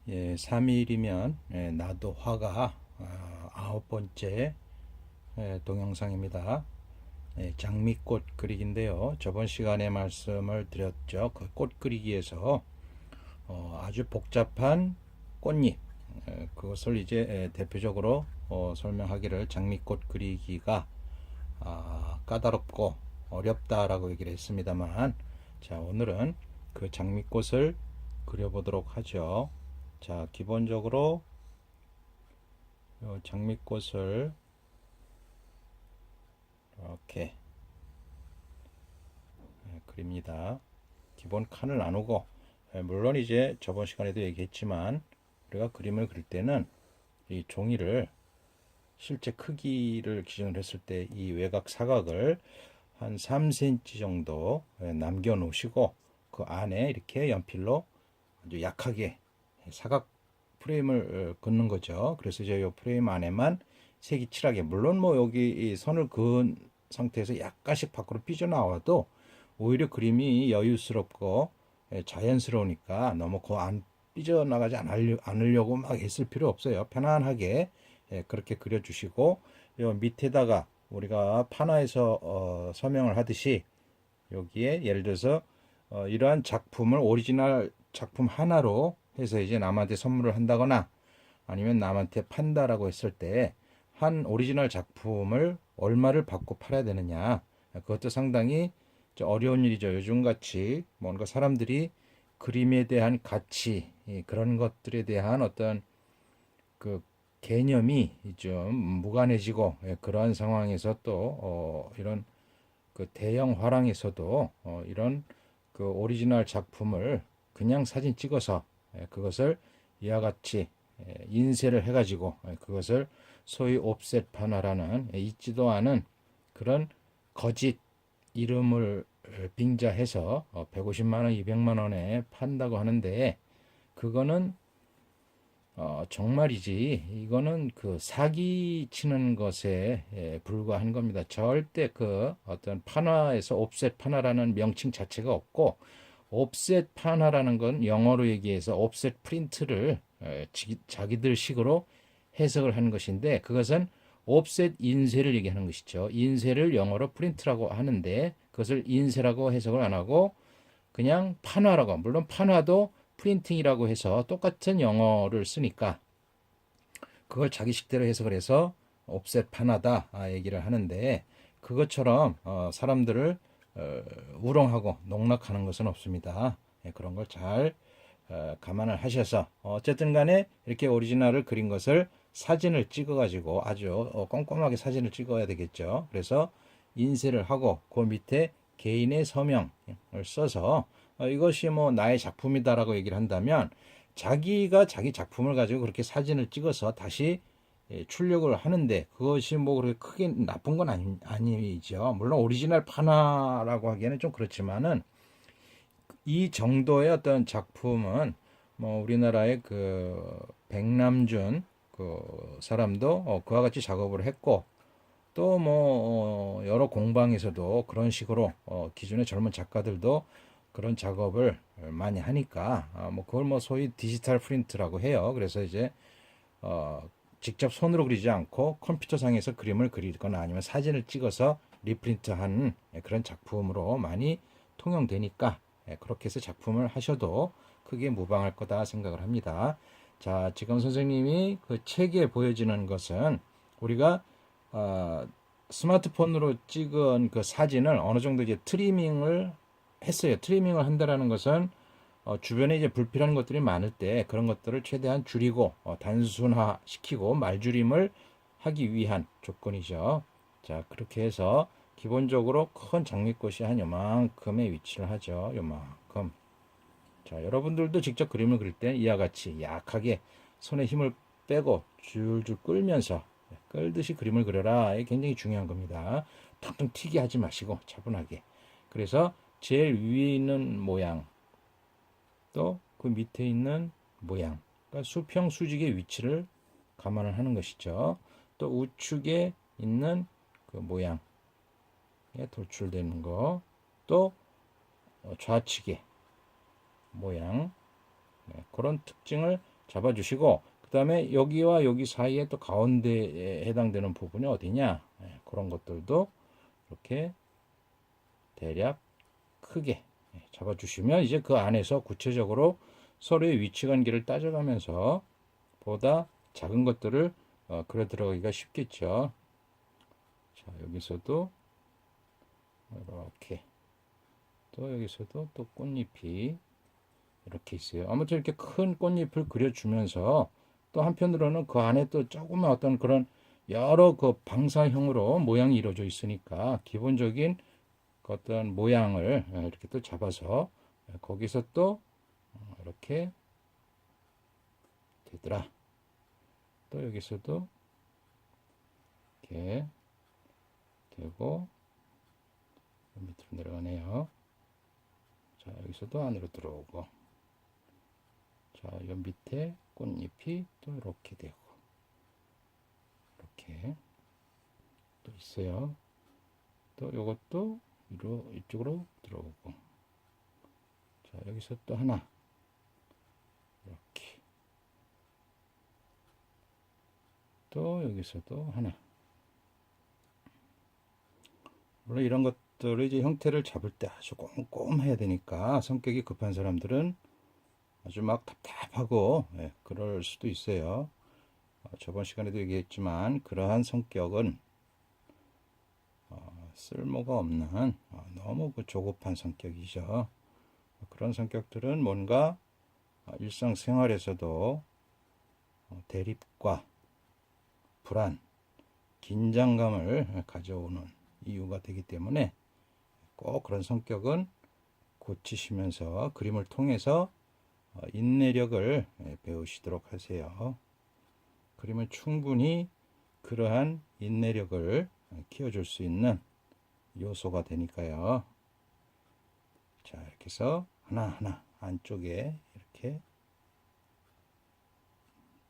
예, 3일이면 나도 화가 9번째 동영상입니다. 장미꽃 그리기인데요. 저번 시간에 말씀을 드렸죠. 그 꽃 그리기에서 아주 복잡한 꽃잎, 그것을 이제 대표적으로 설명하기를 장미꽃 그리기가 까다롭고 어렵다라고 얘기를 했습니다만, 자, 오늘은 그 장미꽃을 그려보도록 하죠. 자, 기본적으로 장미꽃을 이렇게 그립니다. 기본 칸을 나누고, 물론 이제 저번 시간에도 얘기했지만 우리가 그림을 그릴 때는 이 종이를 실제 크기를 기준으로 했을 때 이 외곽 사각을 한 3cm 정도 남겨 놓으시고, 그 안에 이렇게 연필로 아주 약하게 사각 프레임을 긋는 거죠. 그래서 이제 이 프레임 안에만 색이 칠하게, 물론 뭐 여기 이 선을 그은 상태에서 약간씩 밖으로 삐져나와도 오히려 그림이 여유스럽고 자연스러우니까 너무 그 안 삐져나가지 않으려고 막 애쓸 필요 없어요. 편안하게 그렇게 그려주시고, 요 밑에다가 우리가 판화에서 서명을 하듯이 여기에 예를 들어서 이러한 작품을 오리지널 작품 하나로 해서 이제 남한테 선물을 한다거나 아니면 남한테 판다라고 했을 때 한 오리지널 작품을 얼마를 받고 팔아야 되느냐, 그것도 상당히 어려운 일이죠. 요즘같이 뭔가 사람들이 그림에 대한 가치, 그런 것들에 대한 어떤 그 개념이 좀 무관해지고, 그러한 상황에서 또 이런 그 대형 화랑에서도 이런 그 오리지널 작품을 그냥 사진 찍어서 그것을 이와 같이 인쇄를 해가지고 그것을 소위 옵셋 판화라는 있지도 않은 그런 거짓 이름을 빙자해서 150만 원, 200만 원에 판다고 하는데, 그거는 정말이지 이거는 그 사기 치는 것에 불과한 겁니다. 절대 그 어떤 판화에서 옵셋 판화라는 명칭 자체가 없고, 옵셋 판화라는 건 영어로 얘기해서 옵셋 프린트를 자기들 식으로 해석을 하는 것인데, 그것은 옵셋 인쇄를 얘기하는 것이죠. 인쇄를 영어로 프린트라고 하는데 그것을 인쇄라고 해석을 안 하고 그냥 판화라고, 물론 판화도 프린팅이라고 해서 똑같은 영어를 쓰니까 그걸 자기 식대로 해석을 해서 옵셋 판화다 얘기를 하는데, 그것처럼 사람들을 우롱하고 농락하는 것은 없습니다. 그런 걸 잘 감안을 하셔서 어쨌든 간에 이렇게 오리지널을 그린 것을 사진을 찍어 가지고 아주 꼼꼼하게 사진을 찍어야 되겠죠. 그래서 인쇄를 하고 그 밑에 개인의 서명을 써서 이것이 뭐 나의 작품이다라고 얘기를 한다면, 자기가 자기 작품을 가지고 그렇게 사진을 찍어서 다시 출력을 하는데 그것이 뭐 그렇게 크게 나쁜 건 아니죠. 물론 오리지널 판화라고 하기에는 좀 그렇지만은, 이 정도의 어떤 작품은 뭐 우리나라의 그 백남준 그 사람도 그와 같이 작업을 했고, 또 뭐 여러 공방에서도 그런 식으로 기존의 젊은 작가들도 그런 작업을 많이 하니까 뭐 그걸 뭐 소위 디지털 프린트라고 해요. 그래서 이제 직접 손으로 그리지 않고 컴퓨터상에서 그림을 그리거나 아니면 사진을 찍어서 리프린트한 그런 작품으로 많이 통용되니까 그렇게 해서 작품을 하셔도 크게 무방할 거다 생각을 합니다. 자, 지금 선생님이 그 책에 보여지는 것은 우리가 스마트폰으로 찍은 그 사진을 어느 정도 이제 트리밍을 했어요. 트리밍을 한다라는 것은 주변에 이제 불필요한 것들이 많을 때 그런 것들을 최대한 줄이고 단순화 시키고 말줄임을 하기 위한 조건이죠. 자, 그렇게 해서 기본적으로 큰 장미꽃이 한 요만큼의 위치를 하죠. 요만큼. 자, 여러분들도 직접 그림을 그릴 때 이와 같이 약하게 손에 힘을 빼고 줄줄 끌면서 끌듯이 그림을 그려라. 이게 굉장히 중요한 겁니다. 텅텅 튀게 하지 마시고 차분하게. 그래서 제일 위에 있는 모양, 또 그 밑에 있는 모양, 그러니까 수평 수직의 위치를 감안을 하는 것이죠. 또 우측에 있는 그 모양에 돌출되는 거, 또 좌측의 모양, 그런 특징을 잡아주시고, 그 다음에 여기와 여기 사이에 또 가운데에 해당되는 부분이 어디냐, 그런 것들도 이렇게 대략 크게 잡아주시면 이제 그 안에서 구체적으로 서로의 위치 관계를 따져가면서 보다 작은 것들을 그려 들어가기가 쉽겠죠. 자, 여기서도 이렇게, 또 여기서도 또 꽃잎이 이렇게 있어요. 아무튼 이렇게 큰 꽃잎을 그려주면서 또 한편으로는 그 안에 또 조금만 어떤 그런 여러 그 방사형으로 모양이 이루어져 있으니까 기본적인 그 어떤 모양을 이렇게 또 잡아서 거기서 또 이렇게 되더라. 또 여기서도 이렇게 되고 밑으로 내려가네요. 자, 여기서도 안으로 들어오고, 자, 요 밑에 꽃잎이 또 이렇게 되고, 이렇게 또 있어요. 또 요것도 이쪽으로 들어오고, 자, 여기서 또 하나, 이렇게, 또 여기서도 하나. 물론 이런 것들을 이제 형태를 잡을 때 아주 꼼꼼해야 되니까 성격이 급한 사람들은 아주 막 답답하고 그럴 수도 있어요. 저번 시간에도 얘기했지만 그러한 성격은 쓸모가 없는 너무 그 조급한 성격이죠. 그런 성격들은 뭔가 일상생활에서도 대립과 불안, 긴장감을 가져오는 이유가 되기 때문에 꼭 그런 성격은 고치시면서 그림을 통해서 인내력을 배우시도록 하세요. 그림은 충분히 그러한 인내력을 키워줄 수 있는 요소가 되니까요. 자, 이렇게 해서 하나하나 안쪽에 이렇게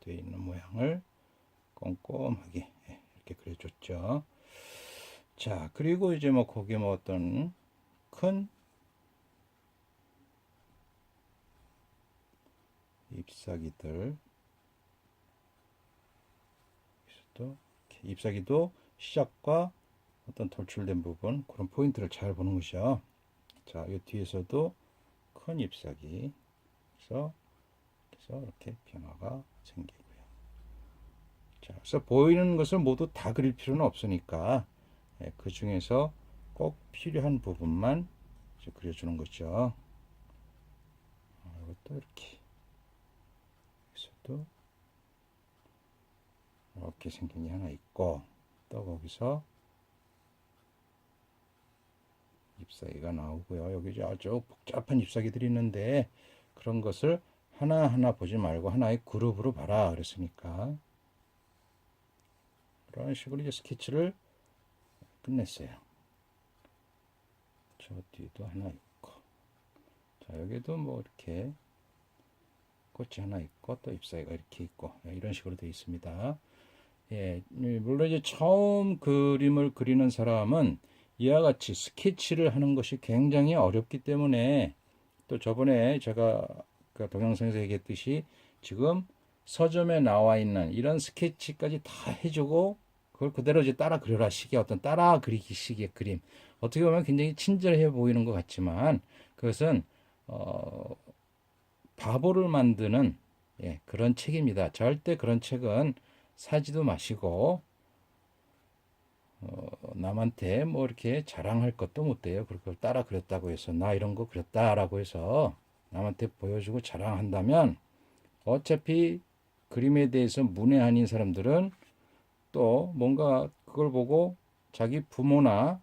되어 있는 모양을 꼼꼼하게 이렇게 그려줬죠. 자, 그리고 이제 뭐 거기에 뭐 어떤 큰 잎사귀들, 또 잎사귀도 시작과 어떤 돌출된 부분, 그런 포인트를 잘 보는 것이죠. 자, 이 뒤에서도 큰 잎사귀, 그래서 이렇게 변화가 생기고요. 자, 그래서 보이는 것을 모두 다 그릴 필요는 없으니까 그 중에서 꼭 필요한 부분만 그려주는 거죠. 이것도 이렇게, 여기서도 이렇게 생긴 게 하나 있고, 또 거기서 잎사귀가 나오고요. 여기 아주 복잡한 잎사귀들이 있는데 그런 것을 하나하나 보지 말고 하나의 그룹으로 봐라 그랬으니까 그런 식으로 이제 스케치를 끝냈어요. 저 뒤도 하나 있고, 자, 여기도 뭐 이렇게 꽃이 하나 있고 또 잎사귀가 이렇게 있고 이런 식으로 되어 있습니다. 예, 물론 이제 처음 그림을 그리는 사람은 이와 같이 스케치를 하는 것이 굉장히 어렵기 때문에, 또 저번에 제가 그 동영상에서 얘기했듯이 지금 서점에 나와 있는 이런 스케치까지 다 해주고 그걸 그대로 이제 따라 그려라 식의 어떤 따라 그리기 식의 그림, 어떻게 보면 굉장히 친절해 보이는 것 같지만 그것은 바보를 만드는 그런 책입니다. 절대 그런 책은 사지도 마시고 남한테 뭐 이렇게 자랑할 것도 못 돼요. 그걸 따라 그렸다고 해서 나 이런 거 그렸다라고 해서 남한테 보여주고 자랑한다면 어차피 그림에 대해서 문외한인 사람들은 또 뭔가 그걸 보고 자기 부모나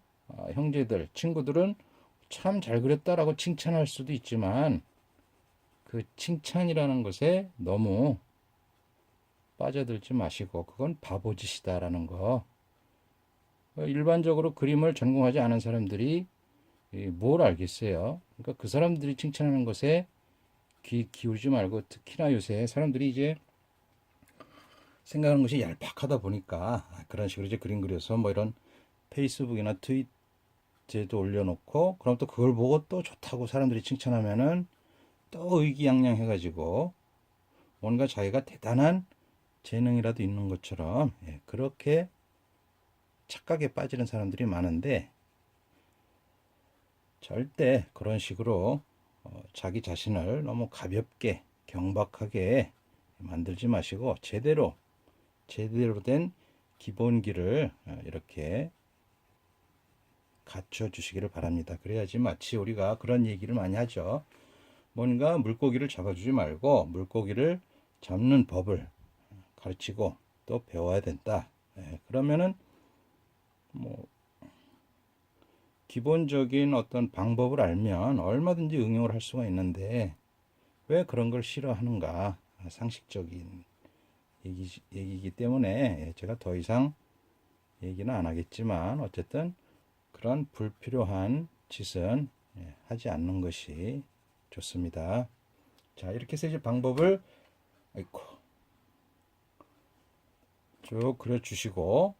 형제들, 친구들은 참 잘 그렸다라고 칭찬할 수도 있지만 그 칭찬이라는 것에 너무 빠져들지 마시고 그건 바보짓이다라는 거. 일반적으로 그림을 전공하지 않은 사람들이 뭘 알겠어요. 그러니까 그 사람들이 칭찬하는 것에 귀 기울이지 말고, 특히나 요새 사람들이 이제 생각하는 것이 얄팍하다 보니까 그런 식으로 이제 그림 그려서 뭐 이런 페이스북이나 트위터에도 올려놓고 그럼 또 그걸 보고 또 좋다고 사람들이 칭찬하면은 또 의기양양 해가지고 뭔가 자기가 대단한 재능이라도 있는 것처럼 그렇게 착각에 빠지는 사람들이 많은데, 절대 그런 식으로 자기 자신을 너무 가볍게 경박하게 만들지 마시고 제대로 된 기본기를 이렇게 갖춰 주시기를 바랍니다. 그래야지, 마치 우리가 그런 얘기를 많이 하죠. 뭔가 물고기를 잡아주지 말고 물고기를 잡는 법을 가르치고 또 배워야 된다. 그러면은 뭐 기본적인 어떤 방법을 알면 얼마든지 응용을 할 수가 있는데 왜 그런 걸 싫어하는가? 상식적인 얘기이기 때문에 제가 더 이상 얘기는 안 하겠지만, 어쨌든 그런 불필요한 짓은 하지 않는 것이 좋습니다. 자, 이렇게 해서 이제 방법을 아이고 쭉 그려주시고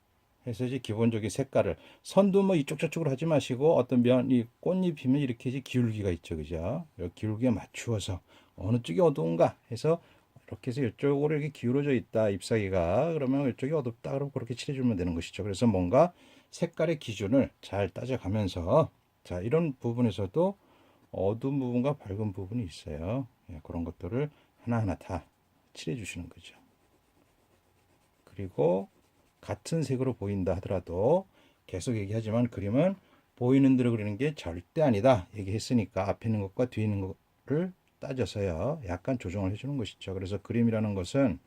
해서 이제 기본적인 색깔을, 선도 뭐 이쪽 저쪽으로 하지 마시고 어떤 이 꽃잎이면 이렇게 이제 기울기가 있죠, 그죠? 이 기울기에 맞추어서 어느 쪽이 어두운가 해서 이렇게 해서 이쪽으로 이렇게 기울어져 있다, 잎사귀가. 그러면 이쪽이 어둡다, 그러면 그렇게 칠해주면 되는 것이죠. 그래서 뭔가 색깔의 기준을 잘 따져가면서, 자, 이런 부분에서도 어두운 부분과 밝은 부분이 있어요. 그런 것들을 하나하나 다 칠해주시는 거죠. 그리고 같은 색으로 보인다 하더라도 계속 얘기하지만 그림은 보이는 대로 그리는 게 절대 아니다 얘기했으니까 앞에 있는 것과 뒤에 있는 것을 따져서요 약간 조정을 해주는 것이죠. 그래서 그림이라는 것은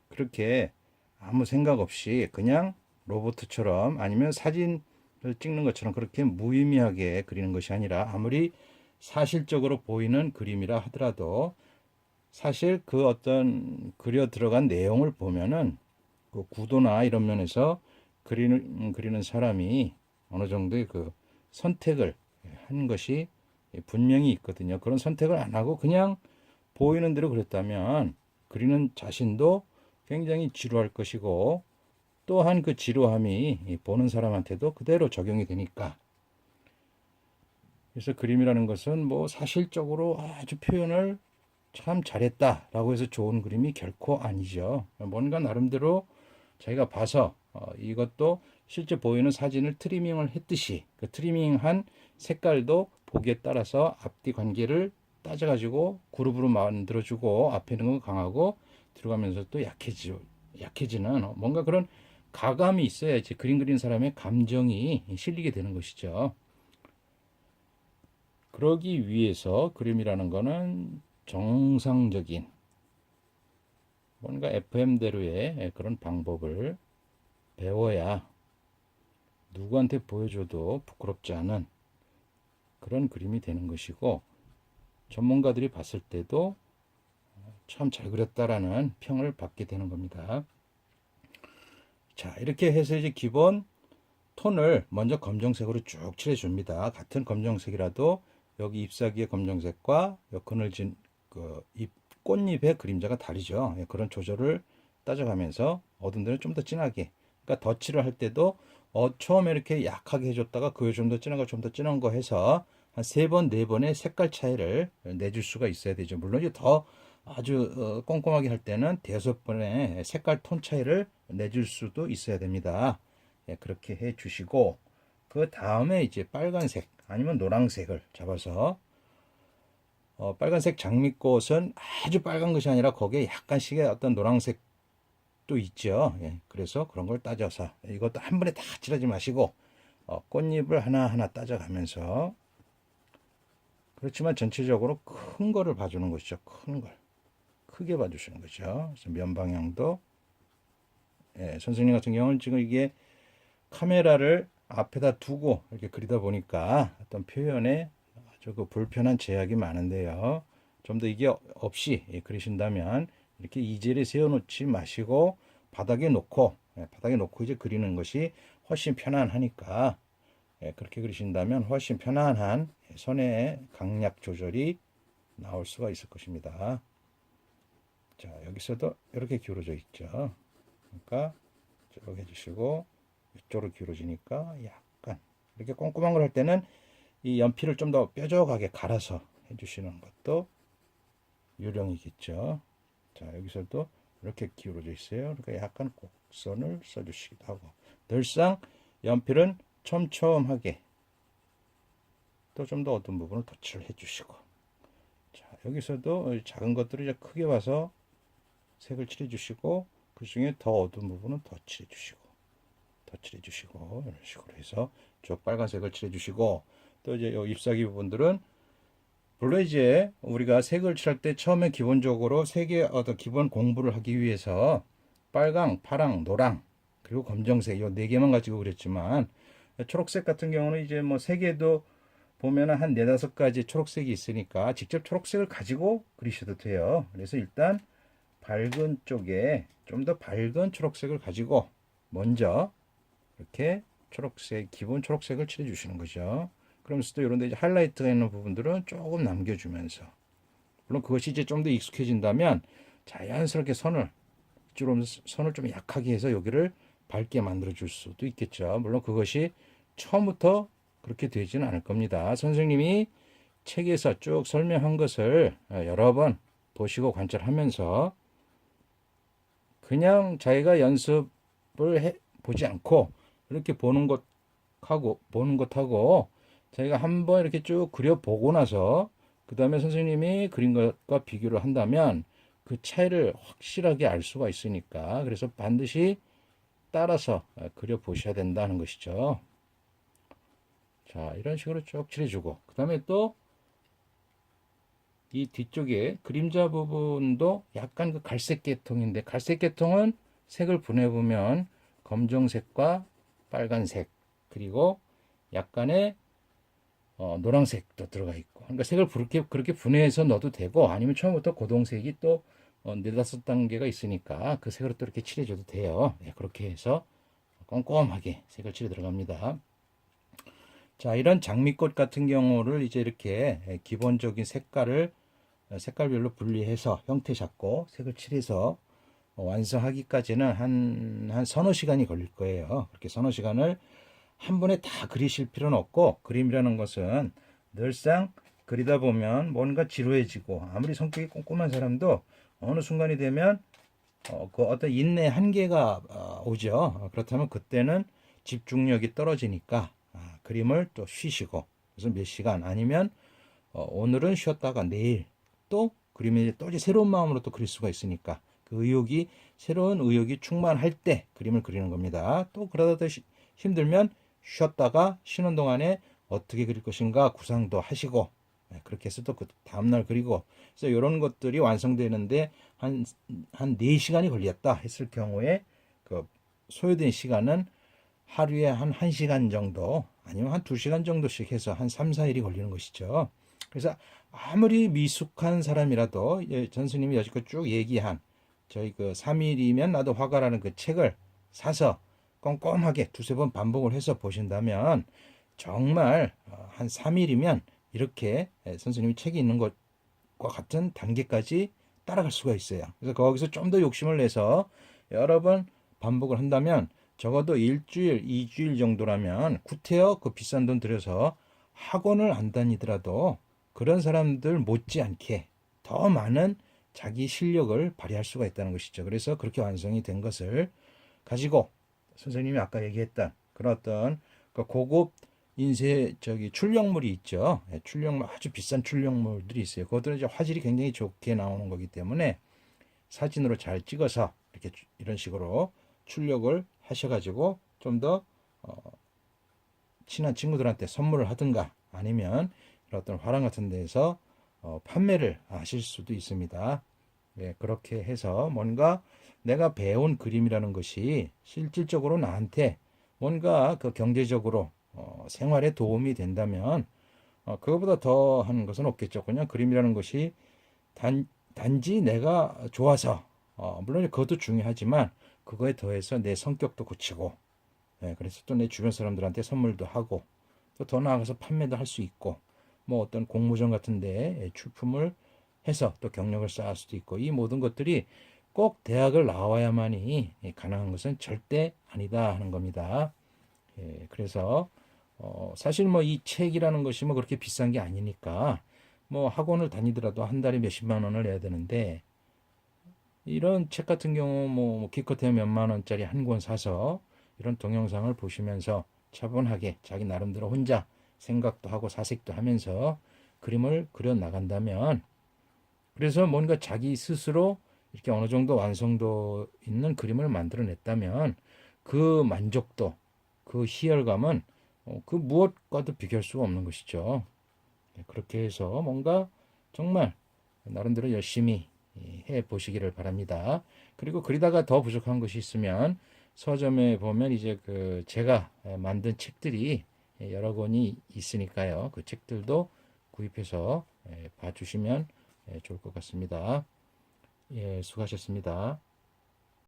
그렇게 아무 생각 없이 그냥 로봇처럼 아니면 사진을 찍는 것처럼 그렇게 무의미하게 그리는 것이 아니라, 아무리 사실적으로 보이는 그림이라 하더라도 사실 그 어떤 그려 들어간 내용을 보면은 그 구도나 이런 면에서 그리는 사람이 어느 정도의 그 선택을 한 것이 분명히 있거든요. 그런 선택을 안 하고 그냥 보이는 대로 그렸다면 그리는 자신도 굉장히 지루할 것이고, 또한 그 지루함이 보는 사람한테도 그대로 적용이 되니까. 그래서 그림이라는 것은 뭐 사실적으로 아주 표현을 참 잘했다라고 해서 좋은 그림이 결코 아니죠. 뭔가 나름대로 자기가 봐서 이것도 실제 보이는 사진을 트리밍을 했듯이 그 트리밍한 색깔도 보기에 따라서 앞뒤 관계를 따져가지고 그룹으로 만들어주고, 앞에 있는 건 강하고 들어가면서 또 약해지는 뭔가 그런 가감이 있어야지 그림 그리는 사람의 감정이 실리게 되는 것이죠. 그러기 위해서 그림이라는 거는 정상적인 뭔가 FM대로의 그런 방법을 배워야 누구한테 보여줘도 부끄럽지 않은 그런 그림이 되는 것이고, 전문가들이 봤을 때도 참 잘 그렸다라는 평을 받게 되는 겁니다. 자, 이렇게 해서 이제 기본 톤을 먼저 검정색으로 쭉 칠해줍니다. 같은 검정색이라도 여기 잎사귀의 검정색과 그늘진 꽃잎의 그림자가 다르죠. 그런 조절을 따져가면서 어두운 데는 좀 더 진하게, 그러니까 덧칠을 할 때도 처음에 이렇게 약하게 해줬다가 그 좀 더 진한 거 좀 더 진한 거 해서 한 3번, 4번의 색깔 차이를 내줄 수가 있어야 되죠. 물론 이제 더 아주 꼼꼼하게 할 때는 5번의 색깔 톤 차이를 내줄 수도 있어야 됩니다. 그렇게 해 주시고, 그 다음에 이제 빨간색 아니면 노란색을 잡아서 빨간색 장미꽃은 아주 빨간 것이 아니라 거기에 약간씩의 어떤 노란색도 있죠. 그래서 그런 걸 따져서 이것도 한 번에 다 칠하지 마시고 꽃잎을 하나하나 따져가면서, 그렇지만 전체적으로 큰 거를 봐주는 것이죠. 큰 걸 크게 봐주시는 거죠. 그래서 면 방향도 선생님 같은 경우는 지금 이게 카메라를 앞에다 두고 이렇게 그리다 보니까 어떤 표현에 아주 그 불편한 제약이 많은데요. 좀 더 이게 없이 그리신다면 이렇게 이젤에 세워놓지 마시고 바닥에 놓고 이제 그리는 것이 훨씬 편안하니까, 그렇게 그리신다면 훨씬 편안한 손의 강약 조절이 나올 수가 있을 것입니다. 자, 여기서도 이렇게 기울어져 있죠. 그러니까 쭉 해주시고 이쪽으로 기울어지니까 약간 이렇게 꼼꼼한 걸 할 때는 이 연필을 좀 더 뾰족하게 갈아서 해주시는 것도 요령이겠죠. 자, 여기서도 이렇게 기울어져 있어요. 그러니까 약간 곡선을 써주시기도 하고, 늘상 연필은 촘촘하게 또 좀 더 어두운 부분을 덧칠을 해주시고, 자, 여기서도 작은 것들을 이제 크게 봐서 색을 칠해주시고, 그 중에 더 어두운 부분은 덧칠해주시고, 이런 식으로 해서 쭉 빨간색을 칠해주시고, 또 이제 이 잎사귀 부분들은 물론 이제 우리가 색을 칠할 때 처음에 기본적으로 색의 어떤 기본 공부를 하기 위해서 빨강, 파랑, 노랑, 그리고 검정색 이 네 개만 가지고 그랬지만, 초록색 같은 경우는 이제 뭐 색에도 보면은 한 네다섯 가지 초록색이 있으니까 직접 초록색을 가지고 그리셔도 돼요. 그래서 일단 밝은 쪽에 좀 더 밝은 초록색을 가지고 먼저 이렇게 초록색, 기본 초록색을 칠해 주시는 거죠. 그러면서 또 이런 데 이제 하이라이트가 있는 부분들은 조금 남겨주면서, 물론 그것이 이제 좀 더 익숙해진다면 자연스럽게 선을 좀 약하게 해서 여기를 밝게 만들어 줄 수도 있겠죠. 물론 그것이 처음부터 그렇게 되지는 않을 겁니다. 선생님이 책에서 쭉 설명한 것을 여러 번 보시고 관찰하면서 그냥 자기가 연습을 보지 않고 이렇게 보는 것하고 자기가 한번 이렇게 쭉 그려보고 나서 그 다음에 선생님이 그린 것과 비교를 한다면 그 차이를 확실하게 알 수가 있으니까, 그래서 반드시 따라서 그려보셔야 된다는 것이죠. 자, 이런 식으로 쭉 칠해주고, 그 다음에 또 이 뒤쪽에 그림자 부분도 약간 그 갈색 계통인데, 갈색 계통은 색을 분해보면 검정색과 빨간색, 그리고 약간의 노란색도 들어가 있고, 그러니까 색을 그렇게 분해해서 넣어도 되고, 아니면 처음부터 고동색이 또 네다섯 단계가 있으니까 그 색으로 또 이렇게 칠해줘도 돼요. 네, 그렇게 해서 꼼꼼하게 색을 칠해 들어갑니다. 자, 이런 장미꽃 같은 경우를 이제 이렇게 기본적인 색깔별로 분리해서 형태 잡고 색을 칠해서 완성하기까지는 한 서너 시간이 걸릴 거예요. 그렇게 서너 시간을 한 번에 다 그리실 필요는 없고, 그림이라는 것은 늘상 그리다 보면 뭔가 지루해지고, 아무리 성격이 꼼꼼한 사람도 어느 순간이 되면 그 어떤 인내 한계가 오죠. 그렇다면 그때는 집중력이 떨어지니까 그림을 또 쉬시고, 그래서 몇 시간 아니면 오늘은 쉬었다가 내일 또 그림이 또 이제 새로운 마음으로 또 그릴 수가 있으니까, 그 새로운 의욕이 충만할 때 그림을 그리는 겁니다. 또 그러다 힘들면 쉬었다가 쉬는 동안에 어떻게 그릴 것인가 구상도 하시고, 그렇게 해서 또 그 다음날 그리고, 그래서 이런 것들이 완성되는데 한 4시간이 걸렸다 했을 경우에 그 소요된 시간은 하루에 한 1시간 정도 아니면 한 2시간 정도씩 해서 한 3, 4일이 걸리는 것이죠. 그래서 아무리 미숙한 사람이라도 전 스님이 여지껏 쭉 얘기한 저희 그 3일이면 나도 화가라는 그 책을 사서 꼼꼼하게 두세 번 반복을 해서 보신다면 정말 한 3일이면 이렇게 선생님이 책이 있는 것과 같은 단계까지 따라갈 수가 있어요. 그래서 거기서 좀 더 욕심을 내서 여러 번 반복을 한다면 적어도 일주일, 2주일 정도라면 구태여 그 비싼 돈 들여서 학원을 안 다니더라도 그런 사람들 못지않게 더 많은 자기 실력을 발휘할 수가 있다는 것이죠. 그래서 그렇게 완성이 된 것을 가지고 선생님이 아까 얘기했던 그런 어떤 고급 출력물이 있죠. 출력물, 아주 비싼 출력물들이 있어요. 그것들은 이제 화질이 굉장히 좋게 나오는 거기 때문에 사진으로 잘 찍어서 이렇게 이런 식으로 출력을 하셔가지고 좀 더 친한 친구들한테 선물을 하든가 아니면 어떤 화廊 같은 데에서 판매를 하실 수도 있습니다. 네, 그렇게 해서 뭔가 내가 배운 그림이라는 것이 실질적으로 나한테 뭔가 그 경제적으로 생활에 도움이 된다면 그거보다 더 하는 것은 없겠죠. 그냥 그림이라는 것이 단지 내가 좋아서 물론 그것도 중요하지만 그거에 더해서 내 성격도 고치고, 그래서 또 내 주변 사람들한테 선물도 하고 또 더 나아가서 판매도 할 수 있고, 뭐 어떤 공모전 같은데 출품을 해서 또 경력을 쌓을 수도 있고, 이 모든 것들이 꼭 대학을 나와야만이 가능한 것은 절대 아니다 하는 겁니다. 그래서 사실 뭐 이 책이라는 것이 뭐 그렇게 비싼 게 아니니까 뭐 학원을 다니더라도 한 달에 몇십만 원을 내야 되는데 이런 책 같은 경우 뭐 기껏해야 몇만 원짜리 한 권 사서 이런 동영상을 보시면서 차분하게 자기 나름대로 혼자 생각도 하고 사색도 하면서 그림을 그려 나간다면, 그래서 뭔가 자기 스스로 이렇게 어느 정도 완성도 있는 그림을 만들어냈다면 그 만족도, 그 희열감은 그 무엇과도 비교할 수가 없는 것이죠. 그렇게 해서 뭔가 정말 나름대로 열심히 해 보시기를 바랍니다. 그리고 그리다가 더 부족한 것이 있으면 서점에 보면 이제 그 제가 만든 책들이 여러 권이 있으니까요. 그 책들도 구입해서 봐주시면 좋을 것 같습니다. 예, 수고하셨습니다.